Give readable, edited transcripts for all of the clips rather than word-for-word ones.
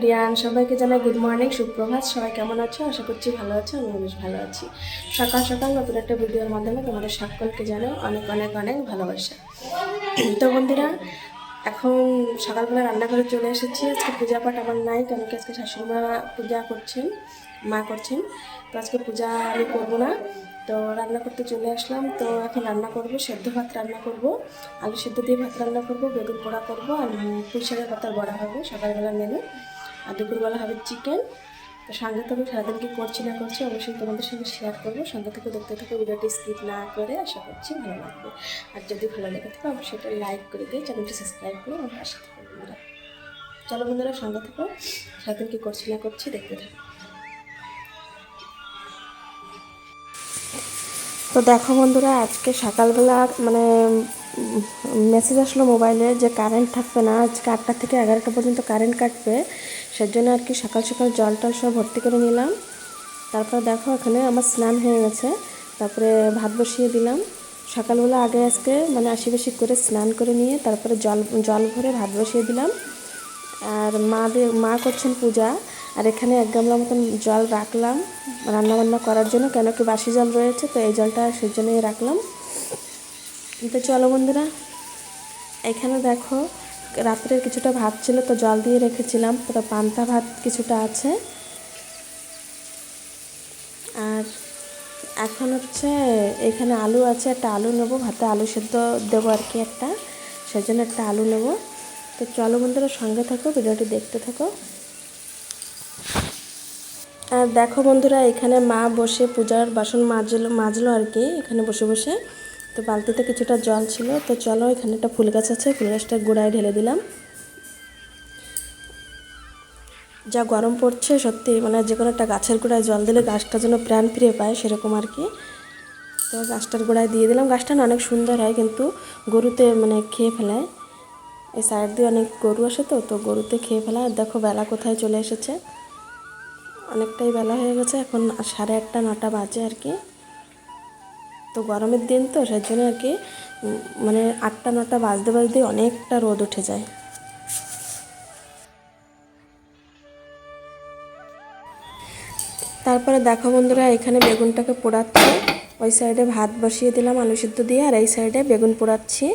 Everyone, সবাইকে জানাই good morning, সুপ্রভাত। সবাই কেমন আছো? আশা করছি ভালো আছো। আমি বেশ ভালো আছি। সকাল সকাল নতুন একটা ভিডিওর মাধ্যমে তোমাদের সকলকে জানাই অনেক অনেক অনেক ভালোবাসা। তো বন্ধুরা, এখন সকালবেলা রান্নাঘরে চলে এসেছি। আজকে পূজা পাঠ আমার নাই, কেন কি আজকে শাশুড়িমা পূজা করছেন, মা করছেন। তো আজকে পূজা আমি করবো না, তো রান্না করতে চলে আসলাম। তো এখন রান্না করব, সেদ্ধ ভাত রান্না করব, আলু সেদ্ধ দিয়ে ভাত রান্না করব, বেগুন পোড়া করব, আর পুঁই শাকের পাতার বড়া হবে সকালবেলা মেনু। আর দুপুরবেলা হবে চিকেন। তো সঙ্গে তো আমি সারাদিন কী করছি না করছি অবশ্যই তোমাদের সঙ্গে শেয়ার করবো। সঙ্গে থেকে দেখতে থাকো, ভিডিওটি স্কিপ না করে। আশা করছি ভালো লাগবে। আর যদি ভালো লেগে থাকে অবশ্যই এটা লাইক করে দিয়ে চ্যানেলটি সাবস্ক্রাইব করে আমার পাশে থাকো বন্ধুরা। চলো বন্ধুরা, সঙ্গে থাকো, সারাদিন কী করছি না করছি দেখতে থাকো। তো দেখো বন্ধুরা, আজকে সকালবেলা মেসেজ আসলো মোবাইলে যে কারেন্ট থাকবে না, আজকে 8টা থেকে 11টা পর্যন্ত কারেন্ট কাটবে। সেজন্য আর কি সকাল সকাল জল টল সব ভর্তি করে নিলাম। তারপর দেখো এখানে আমার স্নান হয়ে গেছে, তারপরে ভাত বসিয়ে দিলাম। সকালবেলা আগে আজকে আশি বেশি করে স্নান করে নিয়ে তারপরে জল ভরে ভাত বসিয়ে দিলাম। আর মা করছেন পূজা। আর এখানে 1 গামলা মতন জল রাখলাম রান্নাবান্না করার জন্য, কেন কি বাসি জল রয়েছে, তো এই জলটা সেই জন্যই রাখলাম। তো চলো বন্ধুরা, এখানে দেখো রাত্রের কিছুটা ভাত ছিল, তো জল দিয়ে রেখেছিলাম, তো পান্তা ভাত কিছুটা আছে। আর এখন হচ্ছে এখানে আলু আছে, একটা আলু নেবো, ভাতে আলু সেদ্ধ দেবো আর কি একটা, সেজন্য একটা আলু নেবো। তো চলো বন্ধুরা, সঙ্গে থাকো, ভিডিওটি দেখতে থাকো। আর দেখো বন্ধুরা, এখানে মা বসে পূজার বাসন মাজলো আর কি, এখানে বসে বসে। তো বালতিতে কিছুটা জল ছিল, তো চলো এখানে একটা ফুল গাছ আছে, ফুল গাছটা গোড়ায় ঢেলে দিলাম। যা গরম পড়ছে সত্যি, যে কোনো একটা গাছের গোড়ায় জল দিলে গাছটা যেন প্রাণ ফিরে পায়, সেরকম আর কি। তো গাছটার গোড়ায় দিয়ে দিলাম। গাছটা না অনেক সুন্দর হয়, কিন্তু গরুতে খেয়ে ফেলায়। এই সাইড দিয়ে অনেক গরু আসে, তো গরুতে খেয়ে ফেলায়। দেখো বেলা কোথায় চলে এসেছে, অনেকটাই বেলা হয়ে গেছে, এখন 8:30 9টা বাজে আর কি। তো গরমের দিন তো সেই জন্য আর কি 8টা 9টা বাজতে বাজতে অনেকটা রোদ উঠে যায়। তারপরে দেখো বন্ধুরা, এখানে বেগুনটাকে পোড়াচ্ছি। ওই সাইডে ভাত বসিয়ে দিলাম আলু সিদ্ধ দিয়ে, আর এই সাইডে বেগুন পোড়াচ্ছি।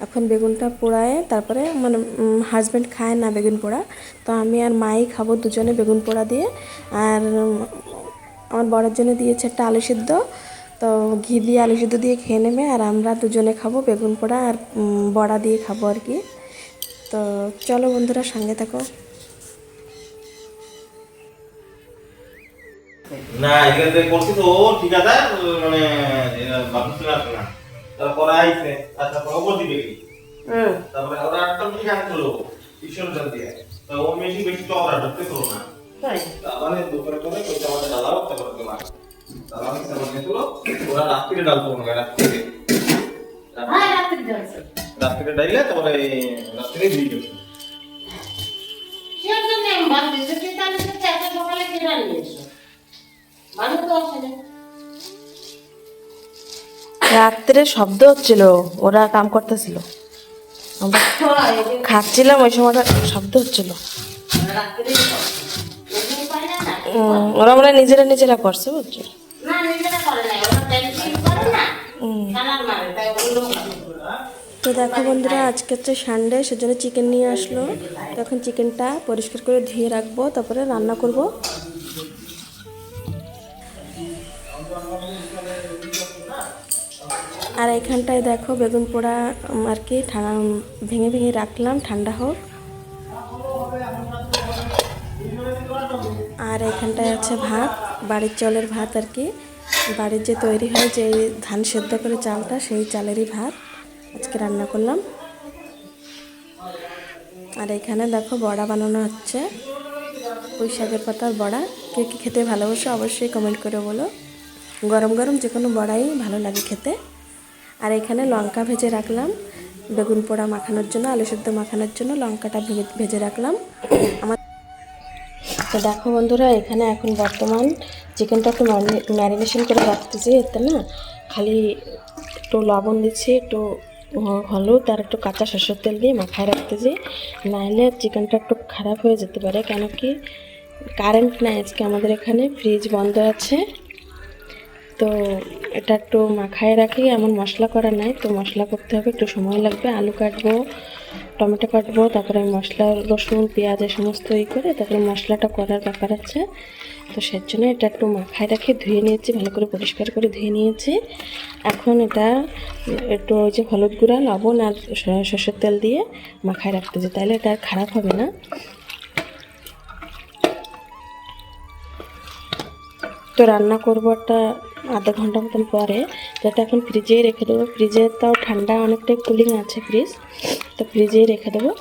এখন বেগুনটা পোড়ায় তারপরে হাজব্যান্ড খায় না বেগুন পোড়া, তো আমি আর মাই খাবো দুজনে বেগুন পোড়া দিয়ে। আর আমার বরের জন্য দিয়েছে একটা আলু সিদ্ধ, তো ঘি দিয়ে আলু সিদ্ধ দিয়ে খেয়ে নেবে। আর আমরা দুজনে খাবো বেগুন পোড়া আর বড়া দিয়ে খাবো আর কি। তো চলো বন্ধুরা, সঙ্গে থাকো। না এখানে করছি তো ঠিক আছে, বাবুসিনা আছে না, তারপরে আইছে আচ্ছা খবর দিবে কি, তারপরে ওরা একটা মিটিং আসলো ঈশ্বর জল দিয়ে, তো ও মিটিং বেশি তো ওরা ঢুকতে তো না, তাই তারপরে দুপুরে করে কইতে আমাদের ডালাও তারপরে তোমার তারা আমি সামনে তুলো, ওরা রাত্রিরে ডালতো না, রাত্রিরে হ্যাঁ রাত্রিরে ডালছে, রাত্রিরে ডাইলে তারপরে রাত্রিরে দিয়ে দিল। সেটা তো নেই বাদ দিতে, কিন্তু আমি তো এত সকালে কিনে নিয়েছি রাত্রে শব্দ হচ্ছিল, ওরা কাম করতেছিল, আমরা খাচ্ছিলাম, ওই সময়টা শব্দ হচ্ছিল। ওরা নিজেরা করছে, বুঝছো? তো দেখো বন্ধুরা, আজকে হচ্ছে সানডে, সেজন্য চিকেন নিয়ে আসলো। তো এখন চিকেনটা পরিষ্কার করে ধুয়ে রাখবো, তারপরে রান্না করব। আর এখানটায় দেখো বেগুন পোড়া আর কি ভেঙে ভেঙে রাখলাম, ঠান্ডা হোক। আর এখানটায় আছে ভাত, বাড়ির চালের ভাত আর কি, বাড়ির যে তৈরি হয় যে ধান সেদ্ধ করে চালটা, সেই চালেরই ভাত আজকে রান্না করলাম। আর এখানে দেখো বড়া বানানো হচ্ছে, পুঁই শাকের পাতার বড়া। কে কী খেতে ভালোবাসো অবশ্যই কমেন্ট করে বলো। গরম গরম যে কোনো বড়াই ভালো লাগে খেতে। আর এখানে লঙ্কা ভেজে রাখলাম বেগুন পোড়া মাখানোর জন্য, আলু সেদ্ধ মাখানোর জন্য লঙ্কাটা ভেজে রাখলাম আমার। তো দেখো বন্ধুরা, এখানে এখন বর্তমান চিকেনটা একটু ম্যারিনেশন করে রাখতেছি। এতে না খালি একটু লবণ দিচ্ছি, একটু হলুদ আর একটু কাঁচা সরষের তেল দিয়ে মাখায় রাখতেছি, নাহলে চিকেনটা একটু খারাপ হয়ে যেতে পারে। কেন কি কারেন্ট নাই আজকে আমাদের এখানে, ফ্রিজ বন্ধ আছে। তো এটা একটু মাখায় রাখি, এমন মশলা করা নাই, তো মশলা করতে হবে, একটু সময় লাগবে। আলু কাটবো, টমেটো কাটবো, তারপরে মশলা রসুন পেঁয়াজ সমস্ত করে তারপরে মশলাটা করার ব্যাপার আছে। তো সেই জন্য এটা একটু মাখায় রাখি, ধুয়ে নিয়েছি, ভালো করে পরিষ্কার করে ধুয়ে নিয়েছি। এখন এটা একটু ওই যে হলুদ গুঁড়া, লবণ আর সরষের তেল দিয়ে মাখায় রাখতেছি, তাহলে এটা আর খারাপ হবে না। তো রান্না করবো একটা আধা ঘন্টা মতন পরে, যাতে এখন ফ্রিজেই রেখে দেবো। ফ্রিজে তাও ঠান্ডা অনেকটাই কুলিং আছে ফ্রিজ, তো ফ্রিজেই রেখে দেবো।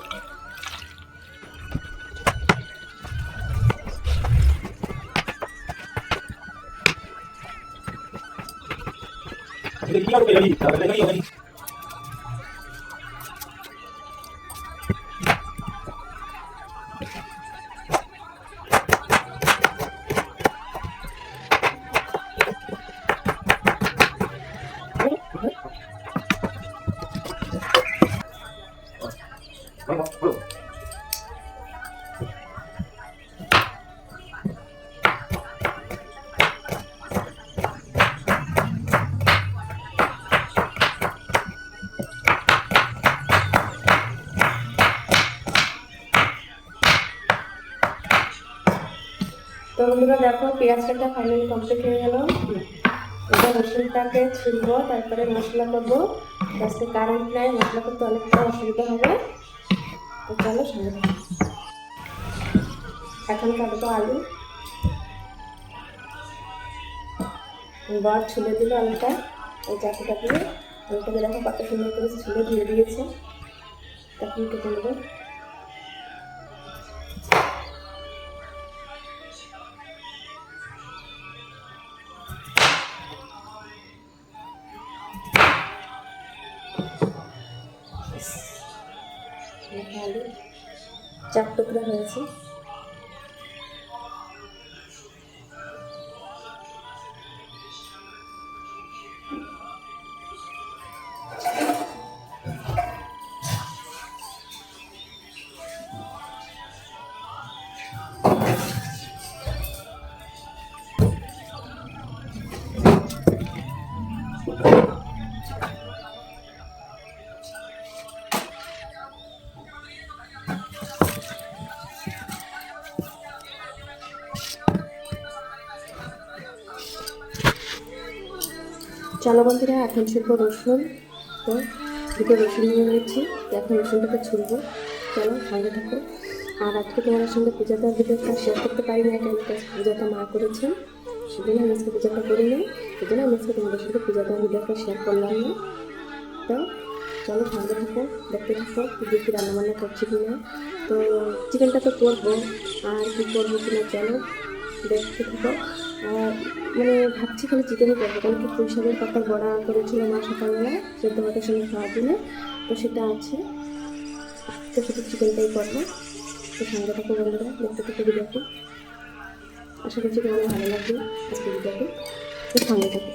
তো বন্ধুরা দেখো, পেঁয়াজ কাটা ফাইনালি কমপ্লিট হয়ে গেল। এবার রসুনটাকে ছুলবো, তারপরে মশলা করবো। আজকে কারেন্ট নাই, মশলা করতে অনেকটা অসুবিধা হবে। তো চলো সঙ্গে থাকো। এখন কাটবো আলু, বর ছুলে দিল আলুটা, ওই চাকুটা দিয়ে আলুটাকে দেখো কত সুন্দর করে ছুলে দিয়ে দিয়েছে। তখন কেটে নেবো। আলু 4 টুকরা হয়েছে। চলো বন্ধুরা, এখন ছুলবো রসুন। তো দুটো রসুন নিয়ে নিয়েছি, এখন রসুনটাকে ছুলবো। চলো সঙ্গে থাকো। আর আজকে তোমাদের সঙ্গে পূজাটার ভিডিওটা শেয়ার করতে পারি না, কেন পূজাটা মা করেছেন, সেজন্য আমি আজকে পূজাটা করি না, সেজন্য আমি আজকে তোমাদের সঙ্গে পূজাটার ভিডিওটা শেয়ার করলাম না। তো চলো সঙ্গে থাকো, দেখতে থাকো কী কী রান্নাবান্না করছি কিনা। তো চিকেনটা তো করবো, আর কী করবো কিনা চলো দেখতে থাকো। মানে ভাবছি খালি চিকেনই করবো, কারণ কি পুঁই শাকের পাতা বড়া করেছিল মা সকালবেলা সেদ্ধ ভাতের সঙ্গে খাওয়ার জন্য, তো সেটা আছে। তো শুধু চিকেনটাই করবো। তো সঙ্গে থাকো বন্ধুরা, দেখতে থাকো ভিডিওটি। আশা করছি তোমাদের ভালো লাগবে আজকে ভিডিওটি। তো সঙ্গে থাকো।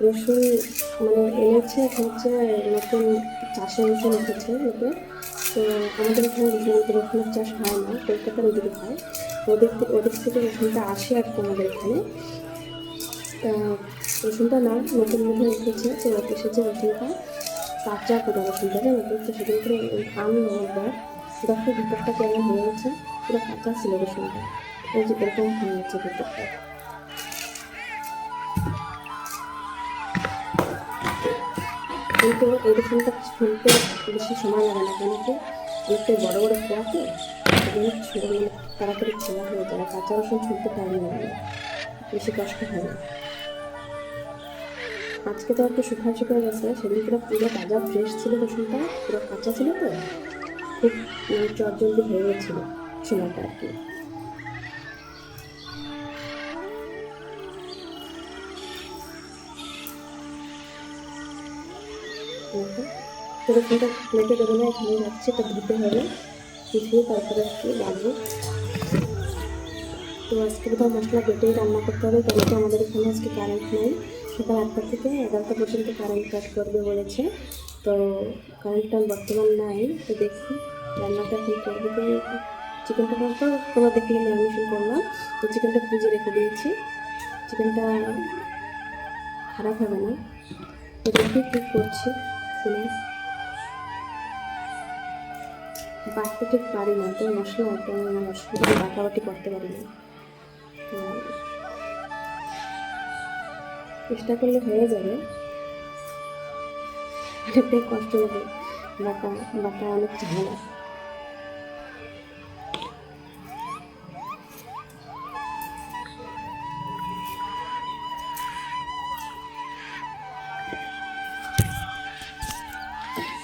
রসুন মানে এনেছে, এখন হচ্ছে নতুন চাষের রসুন উঠেছে লোকে। তো আমাদের এখানে রসুনের চাষ হয় না, কলকাতার ওদিকে হয়। ওদের থেকে রসুনটা আসে আর কি আমাদের এখানে। তা রসুনটা না নতুন মধ্যে উঠেছে, তো এসেছে রসুনটা কাঁচা পুরো রসুনটা, জানো তো। তো সেদিন করে আম একবার দেখো ভিতরটা কেমন হয়ে গেছে, পুরো কাঁচা ছিল রসুনটা, ওই যে এরকম হয়ে গেছে ভিতরটা। কিন্তু এই রসুনটা শুনতে বেশি সময় লাগে না, কেন কি অনেকটাই বড়ো বড়ো খোয়া, তো সেজন্য তাড়াতাড়ি ছোলা হয়ে যায়। কাঁচা রসুন ছুলতে টাইম লাগে, বেশি কষ্ট হয় না। আজকে তো একটু শুকায় শুকায় গেছে, সেদিন পুরো তাজা ফ্রেশ ছিল রসুনটা, পুরো কাঁচা ছিল, তো খুব চটজলদি হয়ে গেছিলো সময়টা আর কি। তো রসুনটা প্লেটে দেবো না, এখানে রাখছি, তো ধুতে হবে, ধুয়ে তারপরে একটু লাগবে। তো আজকে বোধহয় মশলা বেটেই রান্না করতে হবে, কেন কি আমাদের এখানে আজকে কারেন্ট নেই। সকাল 8টা থেকে 11টা পর্যন্ত কারেন্ট কাট করবে বলেছে। তো কারেন্টটা বর্তমান নাই, তো দেখি রান্নাটা এখন করবো। তো চিকেনটা তো তোমরা দেখলে ম্যারিনেশন করলাম, তো চিকেনটা ফ্রিজে রেখে দিয়েছি। চিকেনটা খারাপ হবে না, তো দেখি কী করছি। শুনে বাটতে ঠিক পারি না, তো মশলা মশলা বাটাবাটি করতে পারি না, তো চেষ্টা করলে হয়ে যাবে। অনেকটাই কষ্ট হবে, বাটা বাটা অনেক ঝামেলা।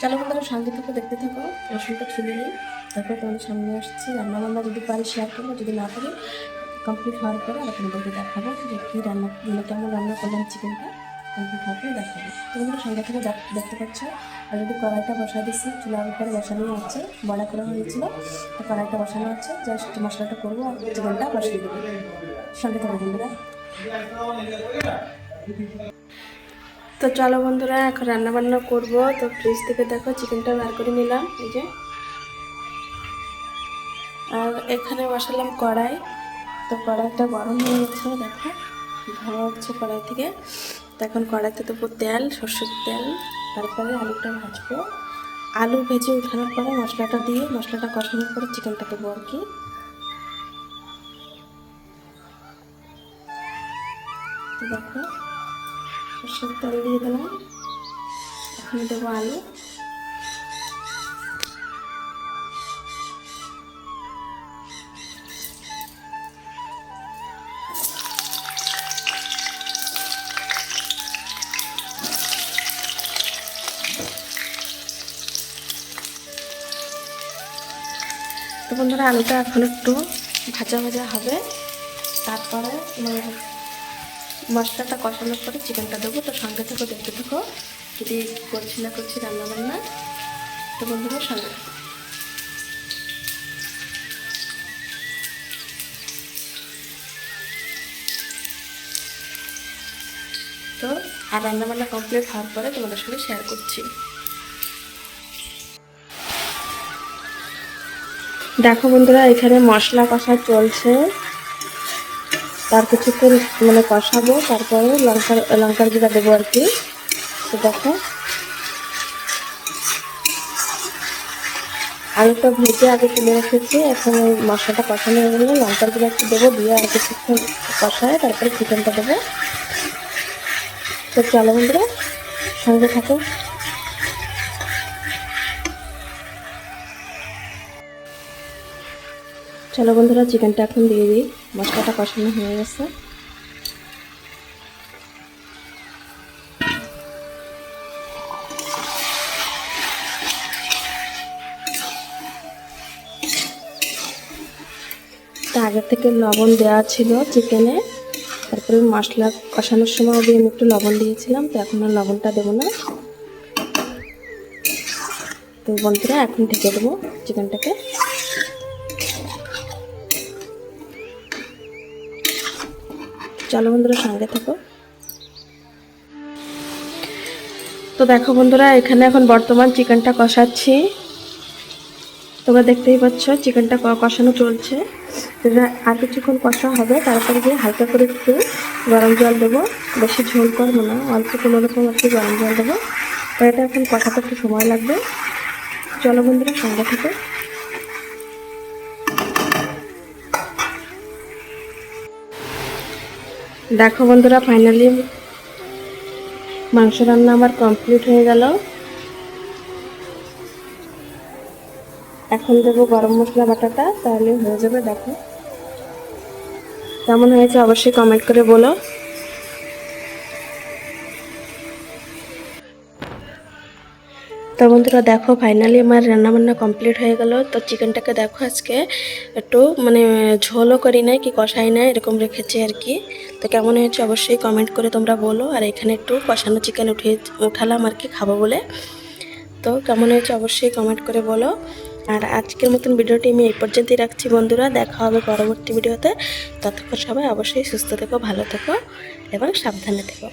চলো বন্ধুরা, শান্তি থেকে দেখতে থাকো। রসুনটা ছুলে নিই, তারপর তোমাদের সামনে আসছি। রান্নাবান্না যদি পারি শেয়ার করবো, যদি না পারি কমপ্লিট হওয়ার পরে আর তোমাদেরকে দেখাবো যে কী রান্না, মানে কেমন রান্না করলাম চিকেনটা কমপ্লিট হওয়ার পরে দেখাবো। তোমরা সঙ্গে থেকে দেখতে পাচ্ছ। আর যদি কড়াইটা বসা দিচ্ছি, চুলার উপরে বসানো হচ্ছে, বড়া করা হয়েছিল, তো কড়াইটা বসানো হচ্ছে, জাস্ট মশলাটা করবো আর চিকেনটা বসিয়ে দেবো। সঙ্গে থাকো বন্ধুরা। তো চলো বন্ধুরা, এখন রান্না বান্না করবো। তো ফ্রিজ থেকে দেখো চিকেনটা বার করে নিলাম, এই যে। আর এখানে বসালাম কড়াই, তো কড়াইটা গরম হয়ে গেছে, দেখো ধোয়া হচ্ছে কড়াই থেকে। তো এখন কড়াইতে দেবো তেল, সর্ষের তেল, তারপরে আলুটা ভাজবো। আলু ভেজে উঠানোর পরে মশলাটা দিয়ে, মশলাটা কষানোর পরে চিকেনটা দেবো আর কি। তো দেখো সর্ষের তেল দিয়ে দিলাম, এখন দেবো আলু। তো বন্ধুরা, আলুটা এখন একটু ভাজা ভাজা হবে, তারপরে মশলাটা কষানোর পরে চিকেনটা দেবো। তো সঙ্গে থেকে দেখতে থাকো, যদি করছি না করছি রান্নাবান্না। তো বন্ধুরা সঙ্গে থাকো। তো আর রান্নাবান্না কমপ্লিট হওয়ার পরে তোমাদের সঙ্গে শেয়ার করছি। দেখো বন্ধুরা, এখানে মশলা কষা চলছে, তার কিছুক্ষণ মানে কষাবো, তারপরে লঙ্কার গুঁড়া দেবো আর কি। তো দেখো আলুটা ভেজে আগে তুলে রেখেছি, এখন ওই মশলাটা কষানো হয়ে গেলে লঙ্কার গুঁড়া একটু দেবো, দিয়ে আর কিছুক্ষণ কষায় তারপরে চিকেনটা দেবো। তো চলো বন্ধুরা, সঙ্গে থাকো। চলো বন্ধুরা, চিকেনটা এখন দিয়ে দিই, মশলাটা কষানো হয়ে গেছে। তা আগে থেকে লবণ দেওয়া ছিল চিকেনে, তারপরে মশলা কষানোর সময় আমি একটু লবণ দিয়েছিলাম, তো এখন আর লবণটা দেবো না। তো বন্ধুরা, এখন ঢেকে দেবো চিকেনটাকে। চলো বন্ধুরা, সঙ্গে থাকো। তো দেখো বন্ধুরা, এখানে এখন বর্তমান চিকেনটা কষাচ্ছি, তোমরা দেখতেই পাচ্ছ চিকেনটা কষানো চলছে। আর কিছুক্ষণ কষা হবে, তারপরে গিয়ে হালকা করে একটু গরম জল দেবো, বেশি ঝোল করবো না, অল্প কোনো রকম একটু গরম জল দেবো। তো এটা এখন কষাতে একটু সময় লাগবে। চলো বন্ধুরা, সঙ্গে থেকে। দেখো বন্ধুরা, ফাইনালি মাংস রান্না আমার কমপ্লিট হয়ে গেল। এখন দেবো গরম মশলা বাটাটা, তাহলে হয়ে যাবে। দেখো কেমন হয়েছে অবশ্যই কমেন্ট করে বলো। তো বন্ধুরা দেখো, ফাইনালি আমার রান্নাবান্না কমপ্লিট হয়ে গেল। তো চিকেনটাকে দেখো আজকে একটু মানে ঝোলও করি নাই কি কষাই নাই, এরকম রেখেছি আর কি। তো কেমন হয়েছে অবশ্যই কমেন্ট করে তোমরা বলো। আর এখানে একটু কষানো চিকেন উঠালাম আর কি, খাবো বলে। তো কেমন হয়েছে অবশ্যই কমেন্ট করে বলো। আর আজকের মতন ভিডিওটি আমি এই পর্যন্তই রাখছি বন্ধুরা। দেখা হবে পরবর্তী ভিডিওতে। ততক্ষণ সবাই অবশ্যই সুস্থ থেকো, ভালো থেকো এবং সাবধানে থেকো।